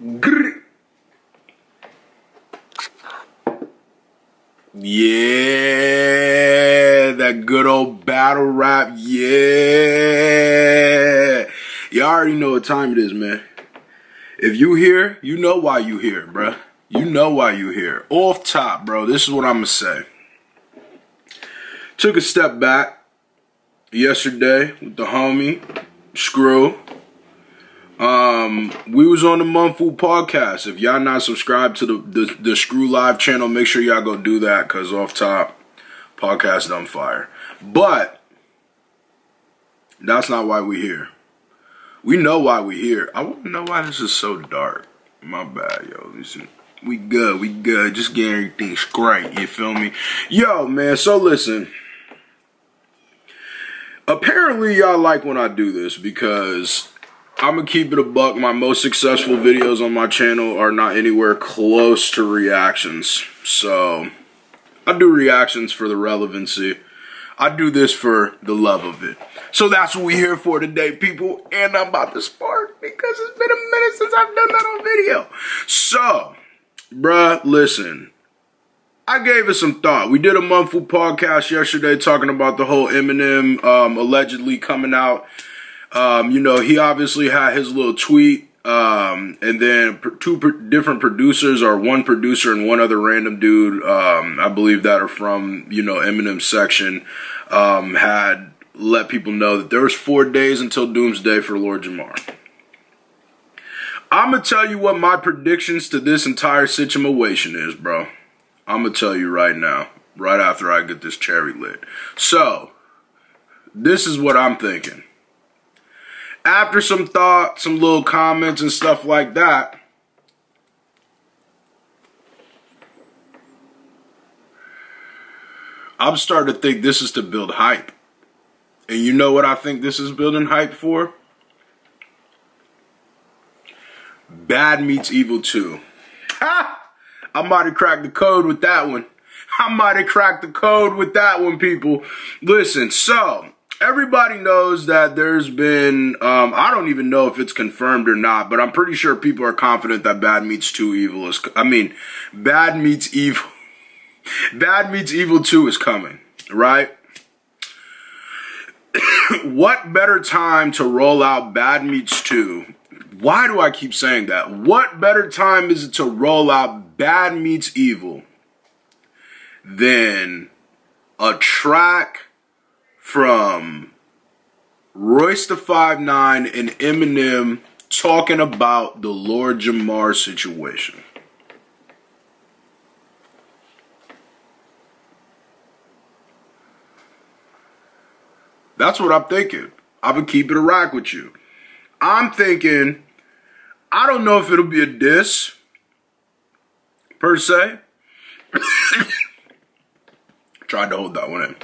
Grr. Yeah, that good old battle rap. Yeah. You already know what time it is, man. If you here, you know why you here, bruh. You know why you here. Off top, bro, this is what I'm gonna say. Took a step back yesterday with the homie, Screw. We was on the Mumful podcast. If y'all not subscribed to the Screw Live channel, make sure y'all go do that, because off top, podcast on fire. But that's not why we here. We know why we here. I want to know why this is so dark. My bad, yo. Listen, we good. Just getting everything straight, you feel me? Yo, man, so listen. Apparently, y'all like when I do this, because I'm gonna keep it a buck. My most successful videos on my channel are not anywhere close to reactions. So, I do reactions for the relevancy. I do this for the love of it. So that's what we're here for today, people. And I'm about to spark because it's been a minute since I've done that on video. So, bruh, listen. I gave it some thought. We did a Mumful podcast yesterday talking about the whole Eminem allegedly coming out. You know, he obviously had his little tweet, and then two different producers, or one producer and one other random dude, I believe that are from, you know, Eminem's section, had let people know that there was 4 days until doomsday for Lord Jamar. I'm going to tell you what my predictions to this entire situation is, bro. I'm going to tell you right now, right after I get this cherry lit. So, this is what I'm thinking. After some thought, some little comments and stuff like that, I'm starting to think this is to build hype. And you know what I think this is building hype for? Bad Meets Evil 2. Ha! I might have cracked the code with that one. I might have cracked the code with that one, people. Listen, so everybody knows that there's been, I don't even know if it's confirmed or not, but I'm pretty sure people are confident that Bad Meets Evil 2 is coming, right? What better time to roll out Bad Meets 2? Why do I keep saying that? What better time is it to roll out Bad Meets Evil than a track from Royce the 5'9" and Eminem talking about the Lord Jamar situation? That's what I'm thinking. I'm gonna keep it a rack with you. I'm thinking, I don't know if it'll be a diss, per se. Tried to hold that one in.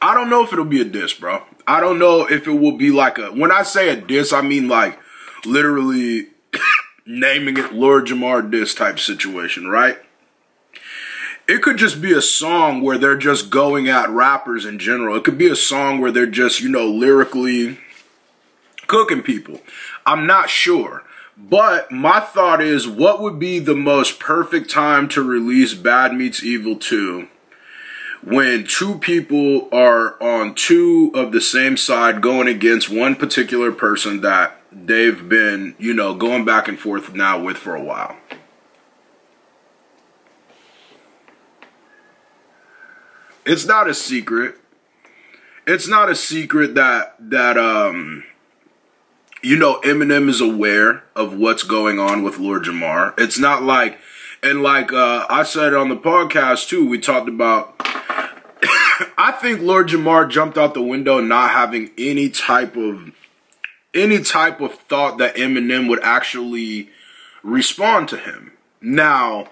I don't know if it'll be a diss, bro. I don't know if it will be like a, when I say a diss, I mean like literally naming it Lord Jamar diss type situation, right? It could just be a song where they're just going at rappers in general. It could be a song where they're just, you know, lyrically cooking people. I'm not sure. But my thought is, what would be the most perfect time to release Bad Meets Evil 2 when two people are on two of the same side going against one particular person that they've been, you know, going back and forth now with for a while? It's not a secret. It's not a secret that you know, Eminem is aware of what's going on with Lord Jamar. It's not like, and like I said on the podcast too, we talked about, I think Lord Jamar jumped out the window not having any type of thought that Eminem would actually respond to him. Now,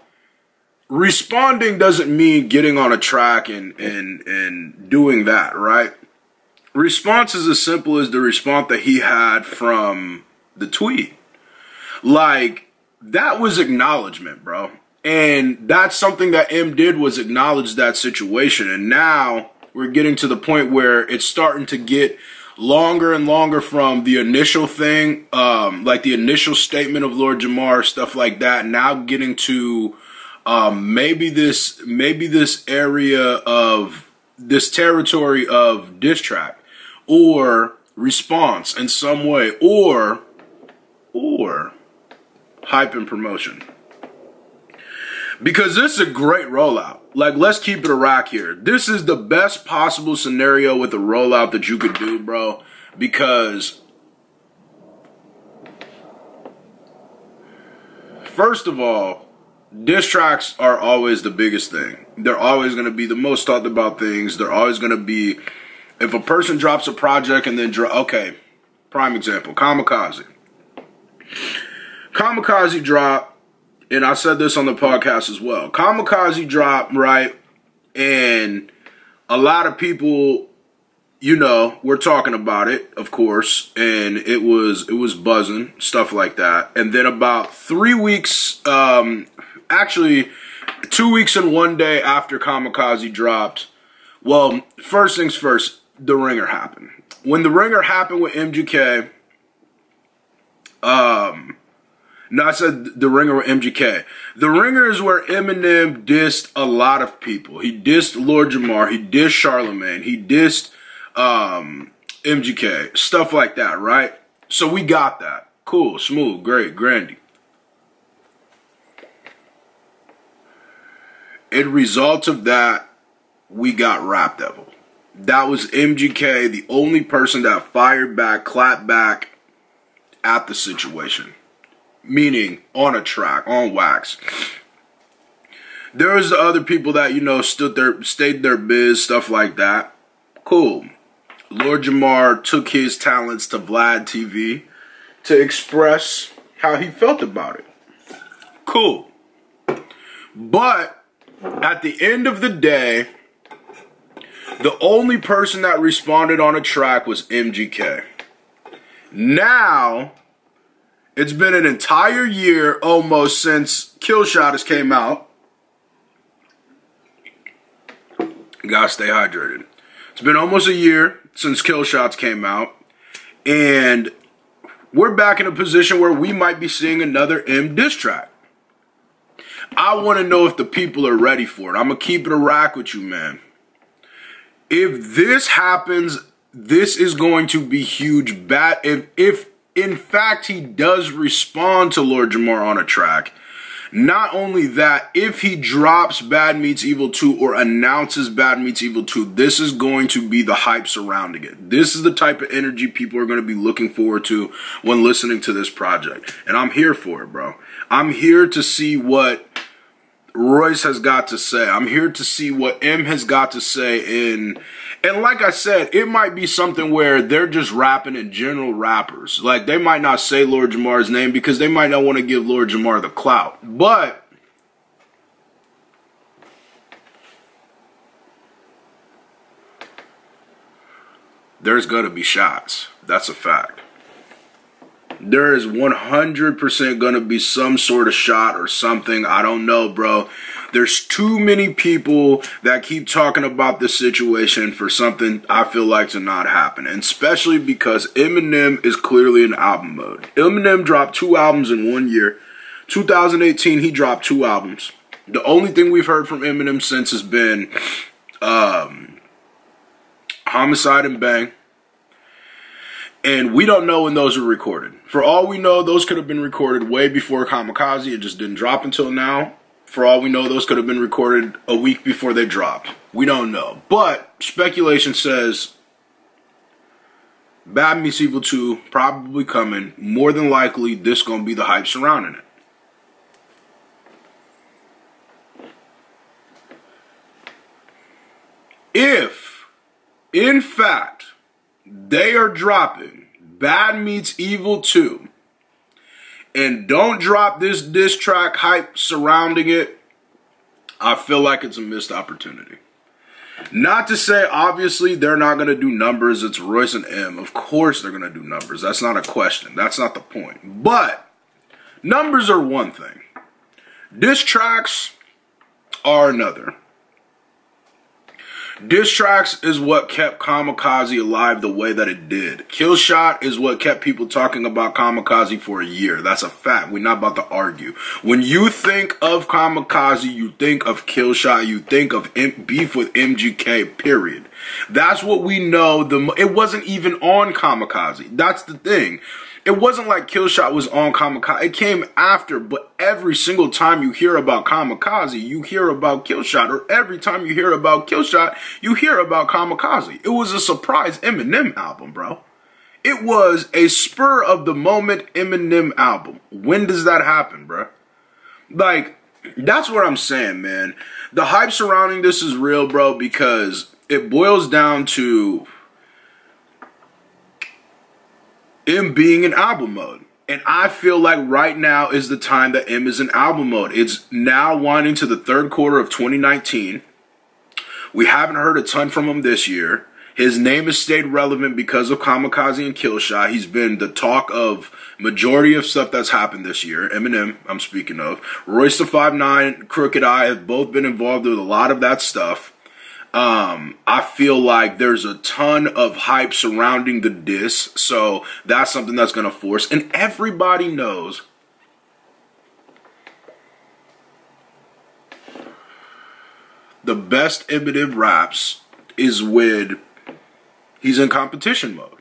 responding doesn't mean getting on a track and doing that, right? Response is as simple as the response that he had from the tweet. Like, that was acknowledgement, bro. And that's something that M did, was acknowledge that situation. And now we're getting to the point where it's starting to get longer and longer from the initial thing, like the initial statement of Lord Jamar, stuff like that. Now getting to maybe this area of this territory of diss track or response in some way, or hype and promotion. Because this is a great rollout. Like, let's keep it a rack here. This is the best possible scenario with a rollout that you could do, bro. Because, first of all, diss tracks are always the biggest thing. They're always going to be the most talked about things. They're always going to be, if a person drops a project and then, okay, prime example, Kamikaze. Kamikaze dropped. And I said this on the podcast as well. Kamikaze dropped, right? And a lot of people, you know, were talking about it, of course. And it was buzzing, stuff like that. And then about 3 weeks, actually 2 weeks and 1 day after Kamikaze dropped, well, first things first, The Ringer happened. When The Ringer happened with MGK, no, I said The Ringer with MGK. The Ringer is where Eminem dissed a lot of people. He dissed Lord Jamar. He dissed Charlemagne. He dissed MGK. Stuff like that, right? So we got that. Cool, smooth, great, grandy. In result of that, we got Rap Devil. That was MGK, the only person that fired back, clapped back at the situation. Meaning on a track, on wax. There was the other people that, you know, stayed their biz, stuff like that. Cool. Lord Jamar took his talents to Vlad TV to express how he felt about it. Cool. But at the end of the day, the only person that responded on a track was MGK. Now, it's been an entire year almost since Kill Shot came out. You gotta stay hydrated. It's been almost a year since Kill Shots came out. And we're back in a position where we might be seeing another M diss track. I want to know if the people are ready for it. I'm going to keep it a rack with you, man. If this happens, this is going to be huge. If in fact he does respond to Lord Jamar on a track, not only that, if he drops Bad Meets Evil 2 or announces Bad Meets Evil 2, this is going to be the hype surrounding it. This is the type of energy people are going to be looking forward to when listening to this project. And I'm here for it, bro. I'm here to see what Royce has got to say. I'm here to see what M has got to say. And like I said, it might be something where they're just rapping in general rappers. Like, they might not say Lord Jamar's name because they might not want to give Lord Jamar the clout. But there's going to be shots. That's a fact. There is 100% going to be some sort of shot or something. I don't know, bro. There's too many people that keep talking about this situation for something I feel like to not happen. And especially because Eminem is clearly in album mode. Eminem dropped 2 albums in 1 year. 2018, he dropped 2 albums. The only thing we've heard from Eminem since has been Homicide and Bang. And we don't know when those were recorded. For all we know, those could have been recorded way before Kamikaze. It just didn't drop until now. For all we know, those could have been recorded a week before they dropped. We don't know. But speculation says Bad Meets Evil 2 probably coming. More than likely, this going to be the hype surrounding it. If, in fact, they are dropping Bad Meets Evil 2 and don't drop this diss track hype surrounding it, I feel like it's a missed opportunity. Not to say, obviously, they're not going to do numbers. It's Royce and M. Of course they're going to do numbers. That's not a question. That's not the point. But numbers are one thing. Diss tracks are another. Diss tracks is what kept Kamikaze alive the way that it did. Killshot is what kept people talking about Kamikaze for a year. That's a fact. We're not about to argue. When you think of Kamikaze, you think of Killshot, you think of beef with MGK, period. That's what we know. It wasn't even on Kamikaze. That's the thing. It wasn't like Killshot was on Kamikaze. It came after, but every single time you hear about Kamikaze, you hear about Killshot. Or every time you hear about Killshot, you hear about Kamikaze. It was a surprise Eminem album, bro. It was a spur-of-the-moment Eminem album. When does that happen, bro? Like, that's what I'm saying, man. The hype surrounding this is real, bro, because it boils down to M being in album mode. And I feel like right now is the time that M is in album mode. It's now winding to the third quarter of 2019. We haven't heard a ton from him this year. His name has stayed relevant because of Kamikaze and Killshot. He's been the talk of majority of stuff that's happened this year. Eminem, I'm speaking of. Royce the 5'9", Crooked Eye have both been involved with a lot of that stuff. I feel like there's a ton of hype surrounding the diss, so that's something that's going to force. And everybody knows the best Eminem raps is when he's in competition mode.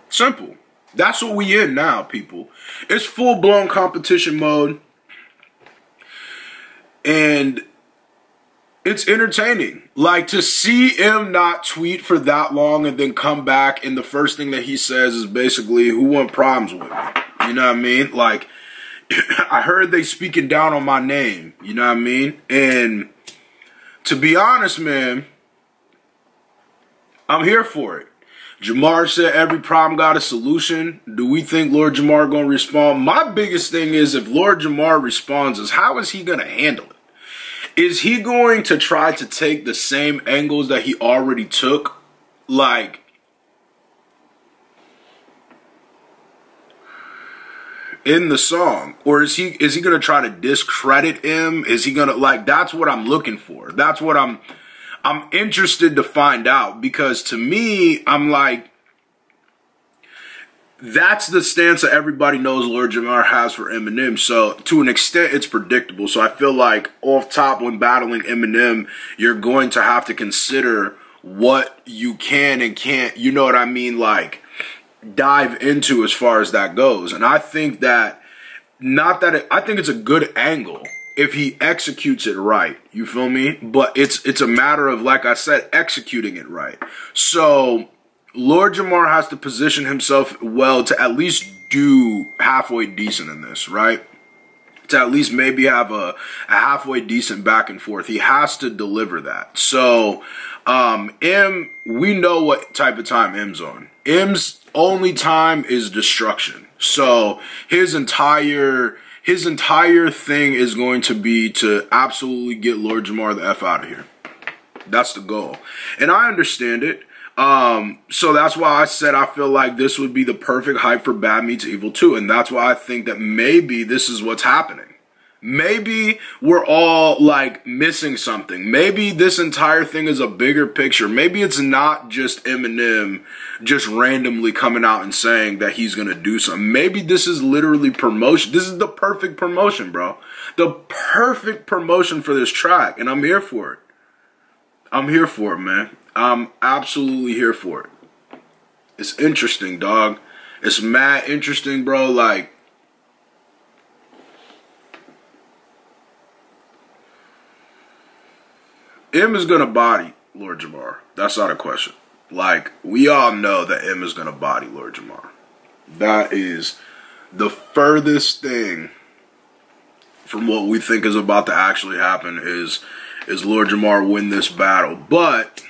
Simple. That's what we in now, people. It's full-blown competition mode. And it's entertaining. Like, to see him not tweet for that long and then come back and the first thing that he says is basically, who want problems with me? You know what I mean? Like, I heard they speaking down on my name. You know what I mean? And to be honest, man, I'm here for it. Jamar said every problem got a solution. Do we think Lord Jamar going to respond? My biggest thing is if Lord Jamar responds is how is he going to handle it? Is he going to try to take the same angles that he already took? Like, in the song? Or is he going to try to discredit him? Is he going to, like, that's what I'm looking for. That's what I'm interested to find out. Because to me, I'm like, that's the stance that everybody knows Lord Jamar has for Eminem. So to an extent, it's predictable. So I feel like off top when battling Eminem, you're going to have to consider what you can and can't, you know what I mean, like dive into as far as that goes. And I think that, I think it's a good angle if he executes it right. You feel me? But it's a matter of, like I said, executing it right. So Lord Jamar has to position himself well to at least do halfway decent in this, right? To at least maybe have a halfway decent back and forth. He has to deliver that. So, M, we know what type of time M's on. M's only time is destruction. So his entire thing is going to be to absolutely get Lord Jamar the F out of here. That's the goal. And I understand it. So that's why I said I feel like this would be the perfect hype for Bad Meets Evil 2. And that's why I think that maybe this is what's happening. Maybe we're all like missing something. Maybe this entire thing is a bigger picture. Maybe it's not just Eminem just randomly coming out and saying that he's going to do something. Maybe this is literally promotion. This is the perfect promotion, bro. The perfect promotion for this track. And I'm here for it. I'm here for it, man. I'm absolutely here for it. It's interesting, dog. It's mad interesting, bro. Like, M is going to body Lord Jamar. That's not a question. Like, we all know that M is going to body Lord Jamar. That is the furthest thing from what we think is about to actually happen is Lord Jamar win this battle. But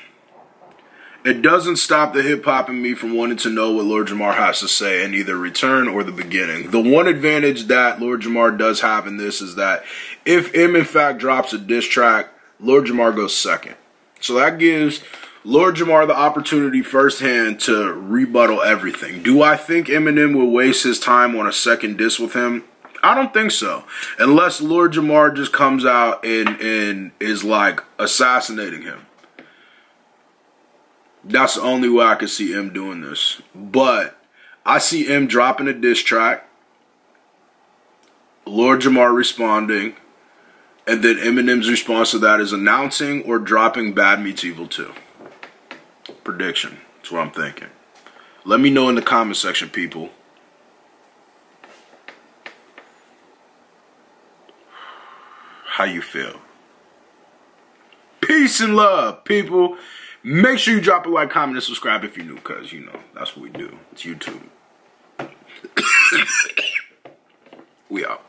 it doesn't stop the hip-hop in me from wanting to know what Lord Jamar has to say in either return or the beginning. The one advantage that Lord Jamar does have in this is that if M in fact drops a diss track, Lord Jamar goes second. So that gives Lord Jamar the opportunity firsthand to rebuttal everything. Do I think Eminem will waste his time on a second diss with him? I don't think so. Unless Lord Jamar just comes out and is like assassinating him. That's the only way I could see Im doing this. But I see Im dropping a diss track, Lord Jamar responding, and then Eminem's response to that is announcing or dropping Bad Meets Evil 2. Prediction. That's what I'm thinking. Let me know in the comment section, people. How you feel. Peace and love, people. Make sure you drop a like, comment, and subscribe if you're new, because, you know, that's what we do. It's YouTube. We out.